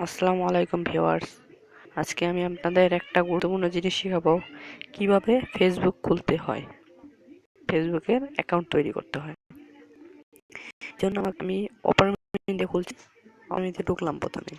আসসালামু আলাইকুম ভিউয়ার্স। আজকে আমি আপনাদের একটা গুরুত্বপূর্ণ জিনিস শেখাবো, কিভাবে ফেসবুক খুলতে হয়, ফেসবুকের অ্যাকাউন্ট তৈরি করতে হয়। এর জন্য আমি ওপেন দিয়ে খুলছি, আমি ঢুকলাম প্রথমে।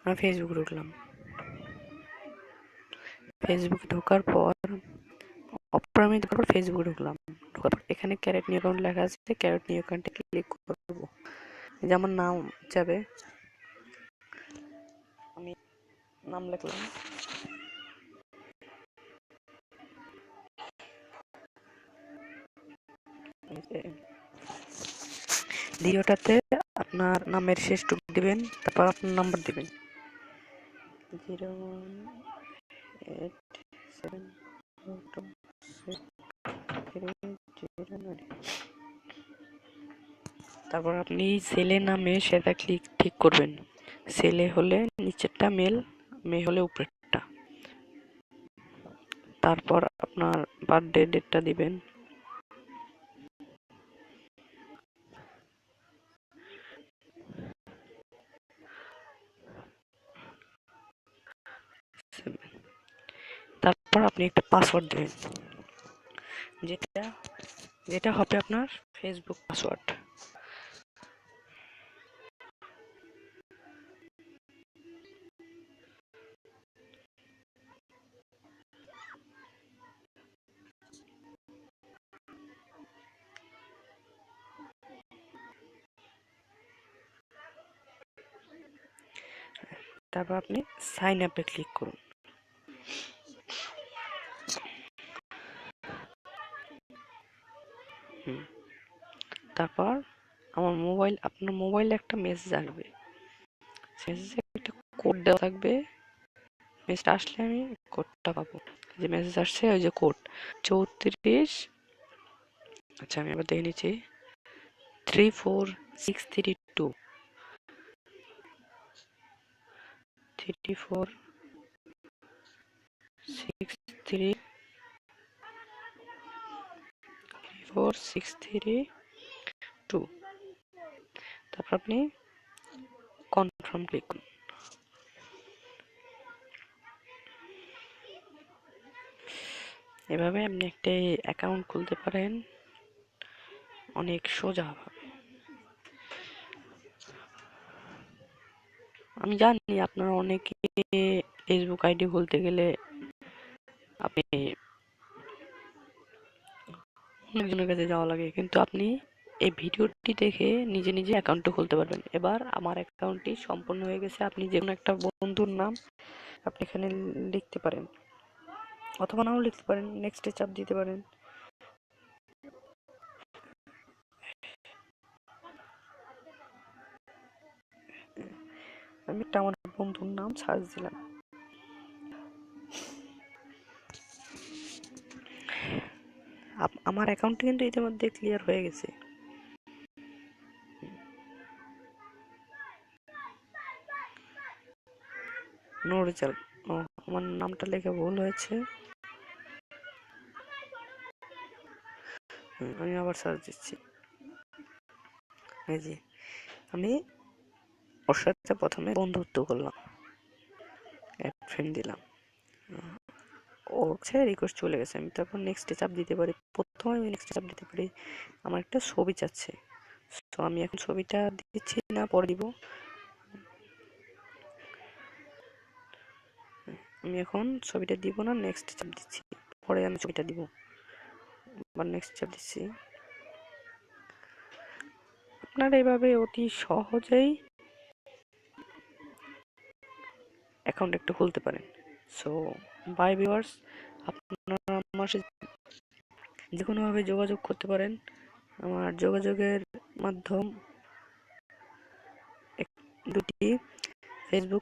আমি ফেসবুক ঢুকলাম। ফেসবুকে ঢোকার পর আমি ফেসবুকে ঢুকলাম। ঢোকার পর এখানে ক্যারেট নিউ অ্যাকাউন্ট লেখা আছে, ক্যারেট নিউ অ্যাকাউন্টে ক্লিক করবো। যে আমার নাম যাবে, আমি নাম লিখলাম। দ্বিতীয়টাতে আপনার নামের শেষটুকু দিবেন, তারপর আপনার নাম্বার দিবেন 01874263009। তারপর আপনি ছেলে নামে সেটা ঠিক করবেন। ছেলে হলে নিচেরটা, মেয়ে হলে উপরেরটা। তারপর আপনার বার্থডে ডেটটা দিবেন। তারপর আপনি একটা পাসওয়ার্ড দিবেন, যেটা যেটা হবে আপনার ফেসবুক পাসওয়ার্ড। তারপর আপনি সাইন আপে ক্লিক করুন। তারপর আপনার মোবাইলে একটা মেসেজ আসবে। মেসেজে একটা কোড দেওয়া থাকবে। মেসেজটা আসলে আমি কোডটা পাবো। যে মেসেজ আসছে, ওই যে কোড 34। আচ্ছা, আমি আবার দেখে নিচ্ছি। 34632 34632। তারপর আপনি কনফার্ম ক্লিক করুন। এভাবে আপনি একটা অ্যাকাউন্ট খুলতে পারেন অনেক সোজাভাবে। আমি জানি আপনারা অনেকে ফেসবুক আইডি খুলতে গেলে আপনি অনেকজনের কাছে যাওয়া লাগে, কিন্তু আপনি এই ভিডিওটি দেখে নিজে নিজে অ্যাকাউন্টটা খুলতে পারবেন। এবার আমার অ্যাকাউন্টটি সম্পূর্ণ হয়ে গেছে। আপনি যে কোনো একটা বন্ধুর নাম আপনি এখানে লিখতে পারেন, অথবা নাও লিখতে পারেন, নেক্সটে চাপ দিতে পারেন। আমি একটা আমার বন্ধুর নাম সার্চ দিলাম। আমার অ্যাকাউন্টটি কিন্তু ইতিমধ্যে ক্লিয়ার হয়ে গেছে। No result. ও, আমার নামটা লেখা ভুল হয়েছে। আমি আবার সার্চ দিচ্ছি। এই যে আমি ওর সাথে প্রথমে বন্ধুত্ব করলাম, অ্যাড ফ্রেন্ড দিলাম, ও ছেড়ে রিকোয়েস্ট চলে গেছে। আমি তারপর নেক্সটে চাপ দিতে পারি। প্রথমে আমি নেক্সটে চাপ দিতে পারি। আমার একটা ছবি চাচ্ছে, তো আমি এখন ছবিটা দিচ্ছি না, পরে দিব। আমি এখন ছবিটা দিব না, নেক্সট চাপ দিচ্ছি, পরে আমি ছবিটা দিব। আবার নেক্সট চাপ দিচ্ছি। আপনারা এভাবে অতি সহজেই অ্যাকাউন্ট একটা খুলতে পারেন। সো বাই ভিউয়ার্স, আপনারা আমার সাথে যে কোনোভাবে যোগাযোগ করতে পারেন। আমার যোগাযোগের মাধ্যম দুটি, ফেসবুক